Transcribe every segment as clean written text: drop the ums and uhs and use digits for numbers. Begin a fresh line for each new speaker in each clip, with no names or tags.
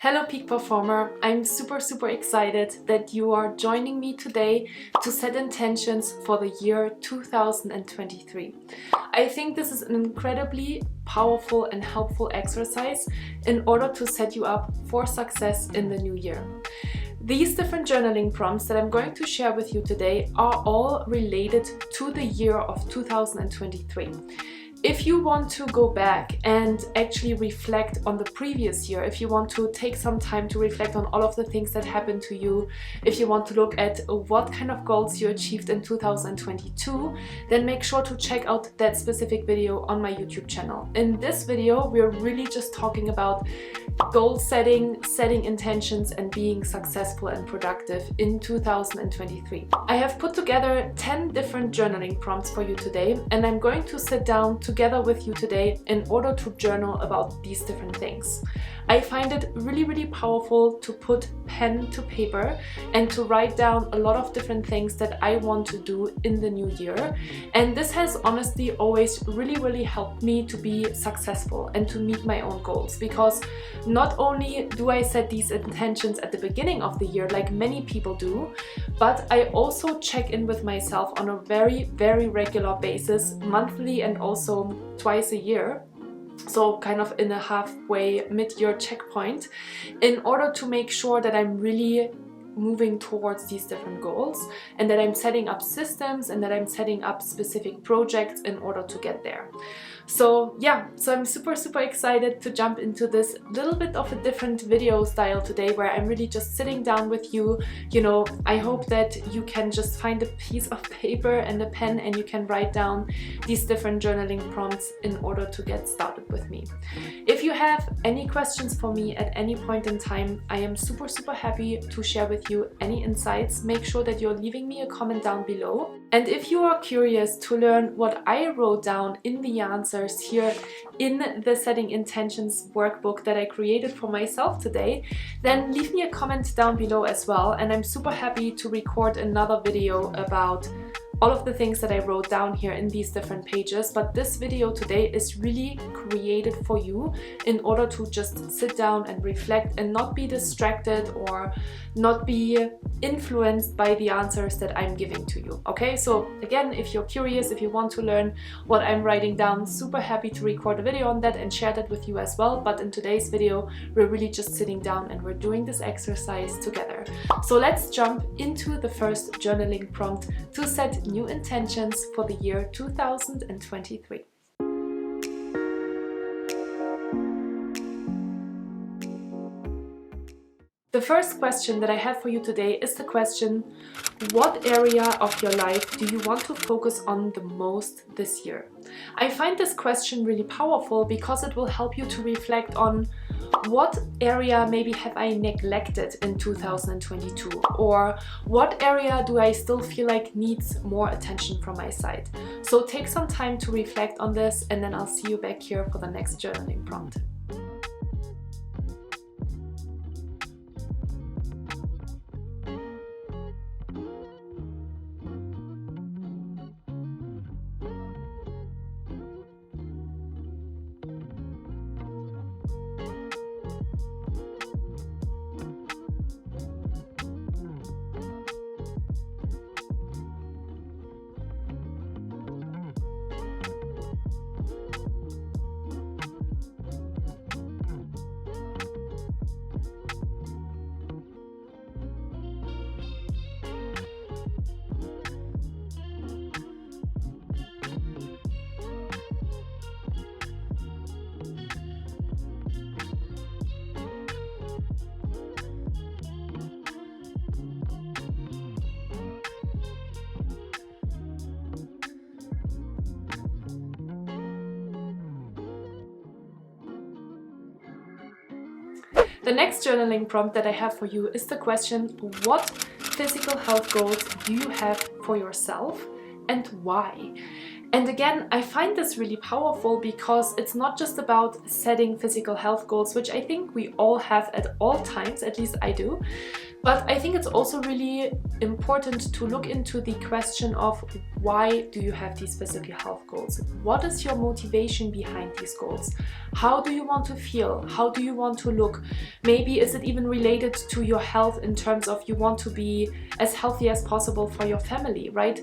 Hello peak performer, I'm super excited that you are joining me today to set intentions for the year 2023. I think this is an incredibly powerful and helpful exercise in order to set you up for success in the new year. These different journaling prompts that I'm going to share with you today are all related to the year of 2023. If you want to go back and actually reflect on the previous year, if you want to take some time to reflect on all of the things that happened to you, if you want to look at what kind of goals you achieved in 2022, then make sure to check out that specific video on my YouTube channel. In this video, we're really just talking about goal setting intentions, and being successful and productive in 2023. I have put together 10 different journaling prompts for you today, and I'm going to sit down together with you today in order to journal about these different things. I find it really powerful to put pen to paper and to write down a lot of different things that I want to do in the new year. And this has honestly always really helped me to be successful and to meet my own goals, because not only do I set these intentions at the beginning of the year like many people do, but I also check in with myself on a very regular basis, monthly and also twice a year. So kind of in a halfway mid-year checkpoint, in order to make sure that I'm really moving towards these different goals and that I'm setting up systems and that I'm setting up specific projects in order to get there. So yeah, so I'm super excited to jump into this little bit of a different video style today, where I'm really just sitting down with you. You know, I hope that you can just find a piece of paper and a pen and you can write down these different journaling prompts in order to get started with me. If you have any questions for me at any point in time, I am super happy to share with you any insights. Make sure that you're leaving me a comment down below. And if you are curious to learn what I wrote down in the answers here in the Setting Intentions workbook that I created for myself today, then leave me a comment down below as well, and I'm super happy to record another video about all of the things that I wrote down here in these different pages. But this video today is really created for you in order to just sit down and reflect and not be distracted or not be influenced by the answers that I'm giving to you. Okay, so again, if you're curious, if you want to learn what I'm writing down, super happy to record a video on that and share that with you as well. But in today's video, we're really just sitting down and we're doing this exercise together. So let's jump into the first journaling prompt to set new intentions for the year 2023. The first question that I have for you today is the question: what area of your life do you want to focus on the most this year? I find this question really powerful because it will help you to reflect on what area maybe have I neglected in 2022, or what area do I still feel like needs more attention from my side. So take some time to reflect on this, and then I'll see you back here for the next journaling prompt. The next journaling prompt that I have for you is the question: what physical health goals do you have for yourself and why? And again, I find this really powerful because it's not just about setting physical health goals, which I think we all have at all times, at least I do. But I think it's also really important to look into the question of why do you have these physical health goals? What is your motivation behind these goals? How do you want to feel? How do you want to look? Maybe is it even related to your health in terms of you want to be as healthy as possible for your family, right?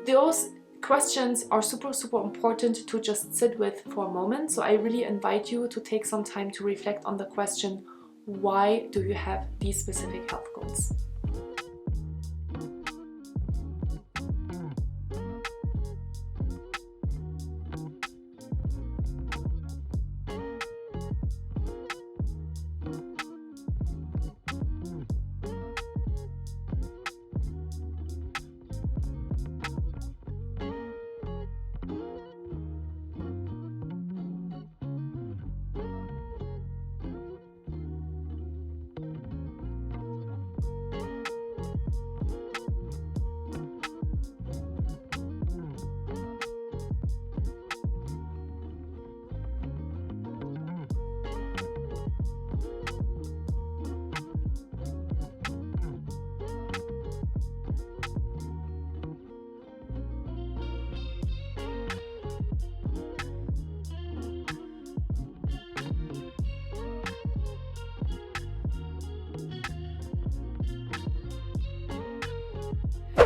Those questions are super important to just sit with for a moment. So I really invite you to take some time to reflect on the question, why do you have these specific health goals?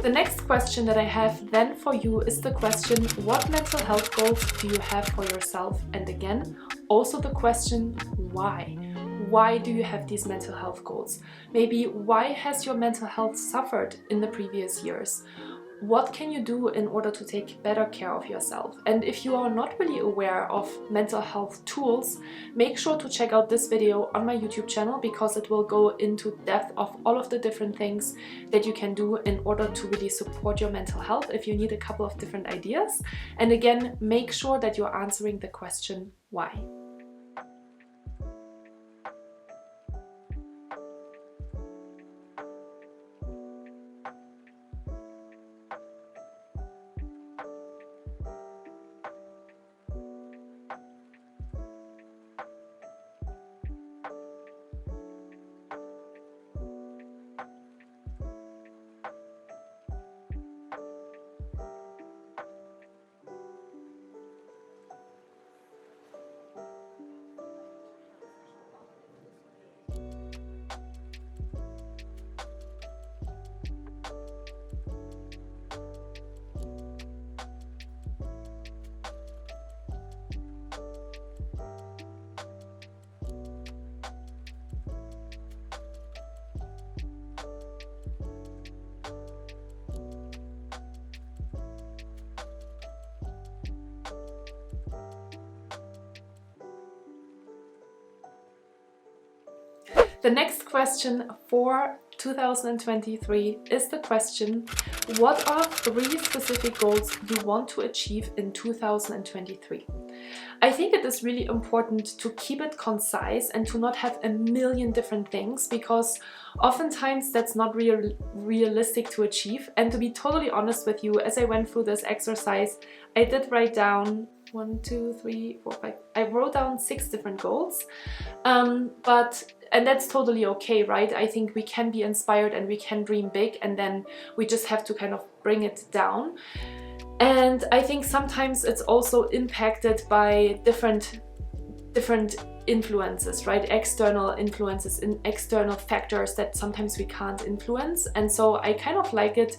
The next question that I have then for you is the question, what mental health goals do you have for yourself? And again, also the question, why? Why do you have these mental health goals? Maybe why has your mental health suffered in the previous years? What can you do in order to take better care of yourself? And if you are not really aware of mental health tools, make sure to check out this video on my YouTube channel, because it will go into depth of all of the different things that you can do in order to really support your mental health if you need a couple of different ideas. And again, make sure that you're answering the question, why? The next question for 2023 is the question, what are 3 specific goals you want to achieve in 2023? I think it is really important to keep it concise and to not have a million different things, because oftentimes that's not realistic to achieve. And to be totally honest with you, as I went through this exercise, I did write down 1, 2, 3, 4, 5. I wrote down 6 different goals, and that's totally okay, right? I think we can be inspired and we can dream big, and then we just have to kind of bring it down. And I think sometimes it's also impacted by different influences, right? External influences and external factors that sometimes we can't influence. And so I kind of like it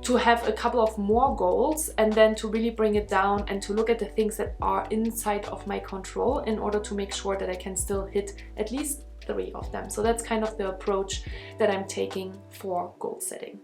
to have a couple of more goals and then to really bring it down and to look at the things that are inside of my control in order to make sure that I can still hit at least 3 of them. So that's kind of the approach that I'm taking for goal setting.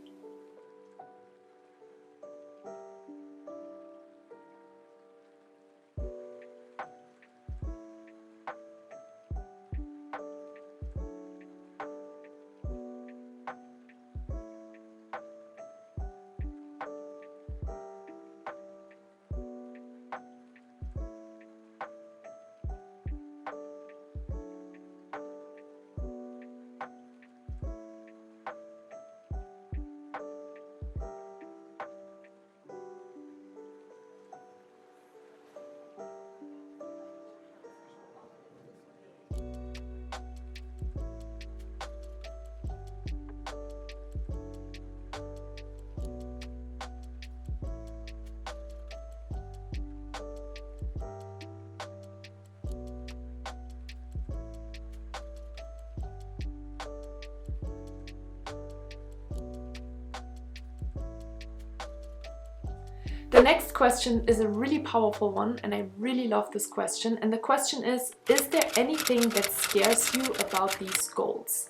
The next question is a really powerful one, and I really love this question. And the question is there anything that scares you about these goals?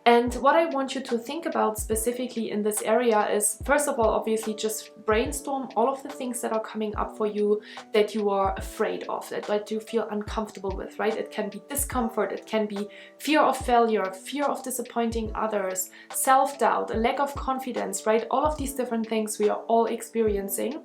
And what I want you to think about specifically in this area is, first of all, obviously just brainstorm all of the things that are coming up for you that you are afraid of, that you feel uncomfortable with, right? It can be discomfort, it can be fear of failure, fear of disappointing others, self-doubt, a lack of confidence, right? All of these different things we are all experiencing.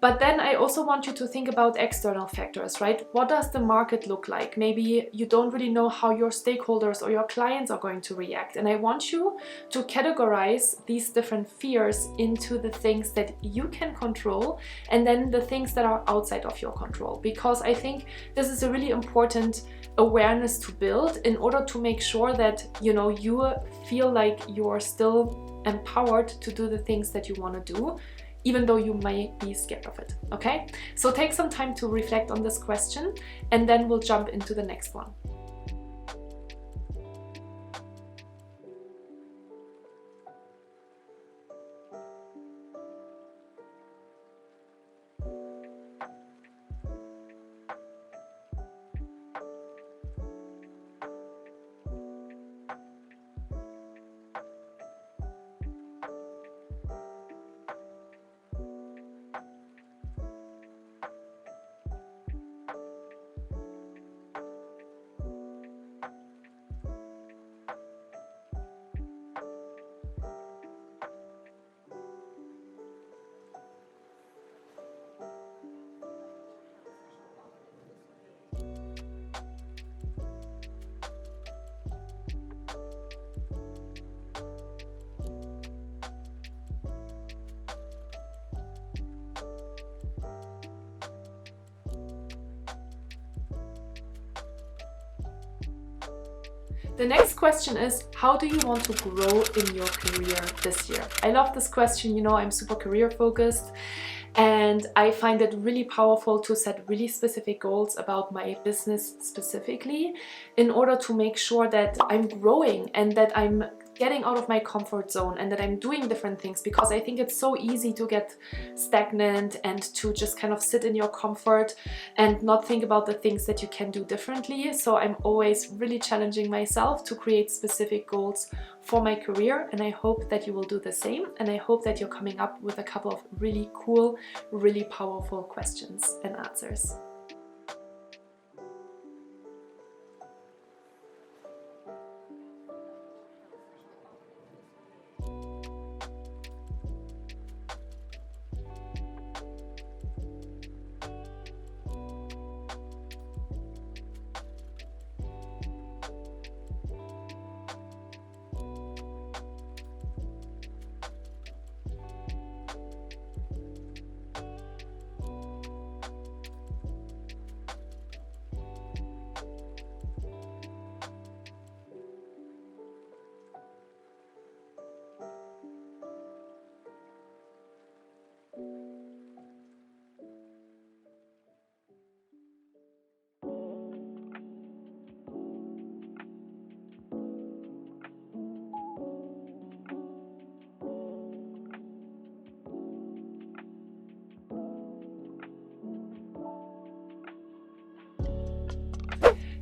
But then I also want you to think about external factors, right? What does the market look like? Maybe you don't really know how your stakeholders or your clients are going to react. And I want you to categorize these different fears into the things that you can control and then the things that are outside of your control. Because I think this is a really important awareness to build in order to make sure that, you feel like you are still empowered to do the things that you want to do, even though you may be scared of it, okay? So take some time to reflect on this question, and then we'll jump into the next one. The next question is, how do you want to grow in your career this year? I love this question. I'm super career focused, and I find it really powerful to set really specific goals about my business specifically in order to make sure that I'm growing and that I'm getting out of my comfort zone and that I'm doing different things, because I think it's so easy to get stagnant and to just kind of sit in your comfort and not think about the things that you can do differently. So I'm always really challenging myself to create specific goals for my career, and I hope that you will do the same, and I hope that you're coming up with a couple of really cool, really powerful questions and answers.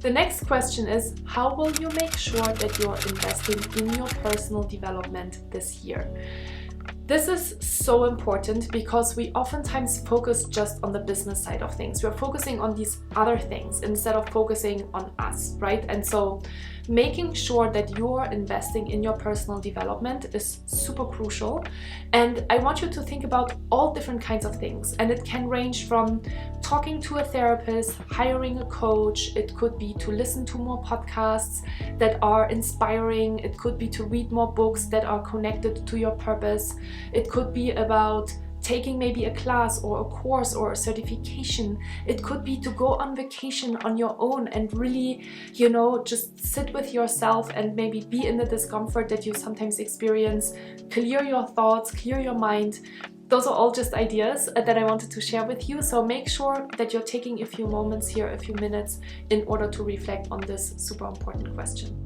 The next question is, how will you make sure that you're investing in your personal development this year? This is so important because we oftentimes focus just on the business side of things. We're focusing on these other things instead of focusing on us, right? And so making sure that you're investing in your personal development is super crucial. And I want you to think about all different kinds of things. And it can range from talking to a therapist, hiring a coach. It could be to listen to more podcasts that are inspiring. It could be to read more books that are connected to your purpose. It could be about taking maybe a class or a course or a certification. It could be to go on vacation on your own and really, just sit with yourself and maybe be in the discomfort that you sometimes experience. Clear your thoughts, clear your mind. Those are all just ideas that I wanted to share with you. So make sure that you're taking a few moments here, a few minutes, in order to reflect on this super important question.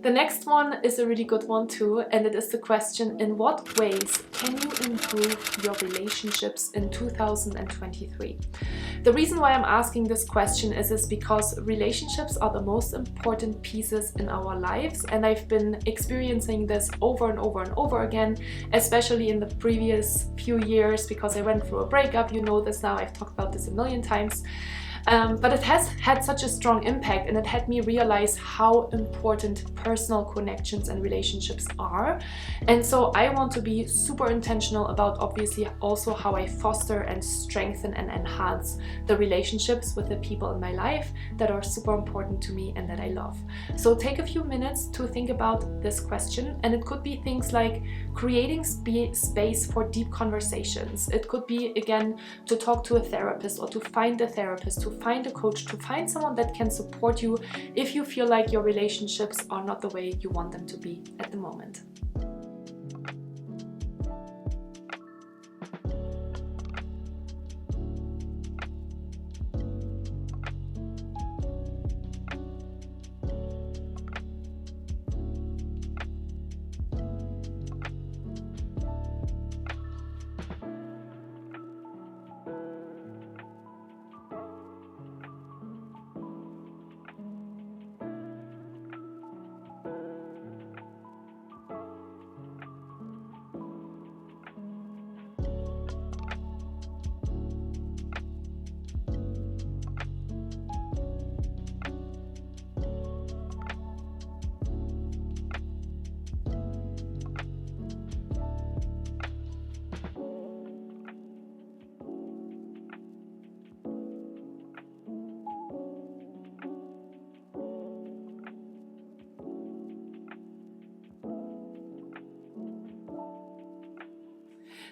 The next one is a really good one too, and it is the question, in what ways can you improve your relationships in 2023? The reason why I'm asking this question is because relationships are the most important pieces in our lives, and I've been experiencing this over and over and over again, especially in the previous few years, because I went through a breakup. You know this now, I've talked about this a million times. But it has had such a strong impact, and it had me realize how important personal connections and relationships are. And so I want to be super intentional about obviously also how I foster and strengthen and enhance the relationships with the people in my life that are super important to me and that I love. So take a few minutes to think about this question, and it could be things like creating space for deep conversations. It could be, again, to talk to a therapist or to find a therapist, to find a coach, to find someone that can support you if you feel like your relationships are not the way you want them to be at the moment.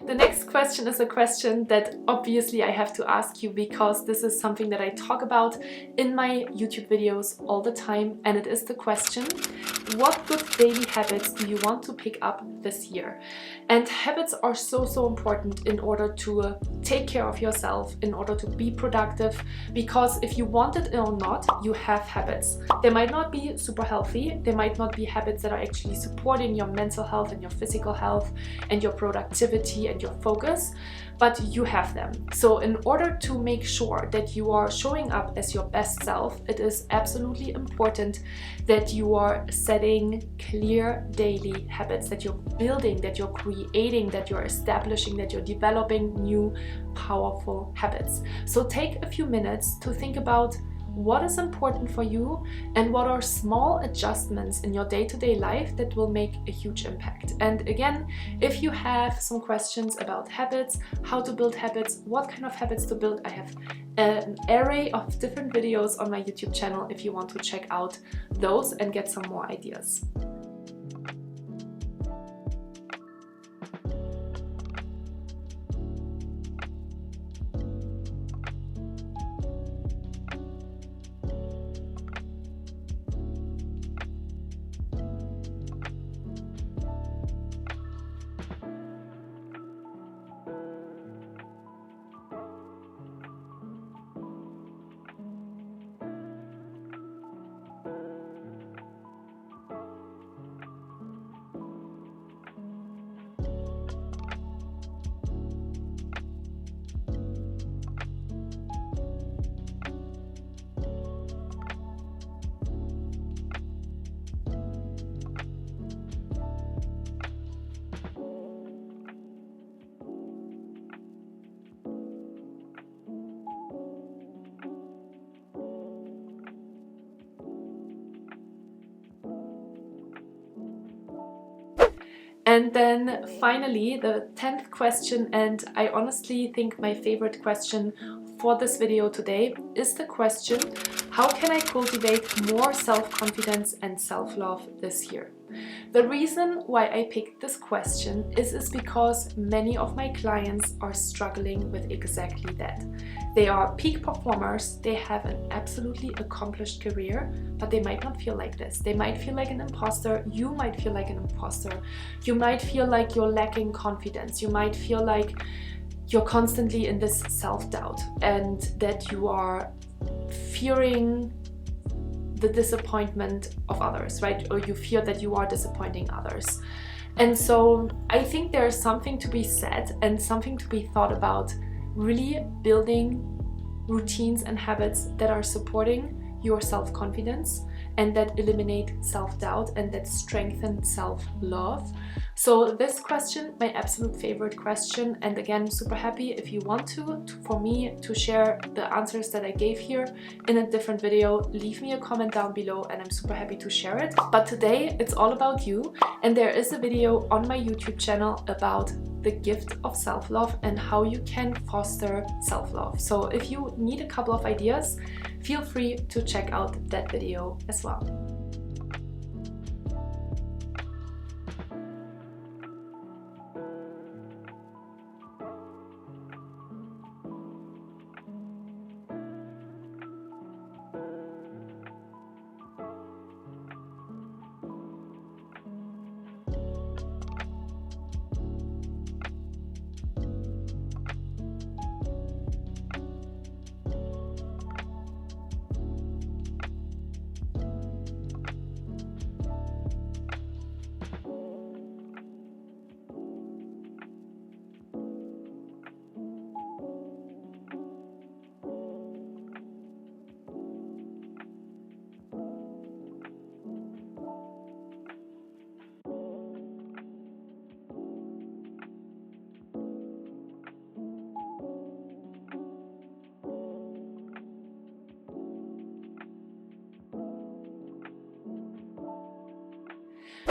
The next question is a question that obviously I have to ask you, because this is something that I talk about in my YouTube videos all the time, and it is the question, what good daily habits do you want to pick up this year? And habits are so important in order to take care of yourself, in order to be productive, because if you want it or not, you have habits. They might not be super healthy, they might not be habits that are actually supporting your mental health and your physical health and your productivity and your focus, but you have them. So in order to make sure that you are showing up as your best self, it is absolutely important that you are setting clear daily habits, that you're building, that you're creating, that you're establishing, that you're developing new powerful habits. So take a few minutes to think about what is important for you and what are small adjustments in your day-to-day life that will make a huge impact. And again, if you have some questions about habits, how to build habits, what kind of habits to build, I have an array of different videos on my YouTube channel if you want to check out those and get some more ideas. And then finally, the 10th question, and I honestly think my favorite question for this video today, is the question, how can I cultivate more self-confidence and self-love this year? The reason why I picked this question is because many of my clients are struggling with exactly that. They are peak performers, they have an absolutely accomplished career, but they might not feel like this. They might feel like an imposter, you might feel like an imposter, you might feel like you're lacking confidence, you might feel like you're constantly in this self-doubt and that you are fearing the disappointment of others, right? Or you fear that you are disappointing others. And so I think there is something to be said and something to be thought about, really building routines and habits that are supporting your self-confidence and that eliminate self-doubt and that strengthen self-love. So this question, my absolute favorite question, and again, super happy if you want for me to share the answers that I gave here in a different video, leave me a comment down below and I'm super happy to share it. But today it's all about you, and there is a video on my YouTube channel about the gift of self-love and how you can foster self-love. So if you need a couple of ideas, feel free to check out that video as well.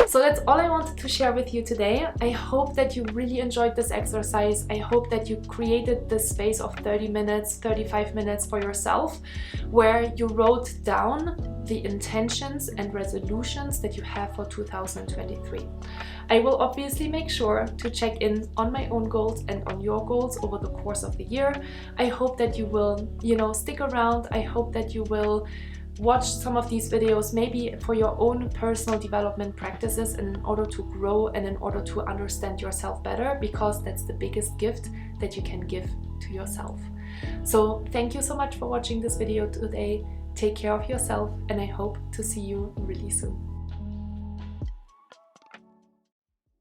So that's all I wanted to share with you today. I hope that you really enjoyed this exercise. I hope that you created this space of 30 minutes, 35 minutes for yourself, where you wrote down the intentions and resolutions that you have for 2023. I will obviously make sure to check in on my own goals and on your goals over the course of the year. I hope that you will, stick around. I hope that you will watch some of these videos maybe for your own personal development practices in order to grow and in order to understand yourself better, because that's the biggest gift that you can give to yourself. So thank you so much for watching this video today. Take care of yourself and I hope to see you really soon.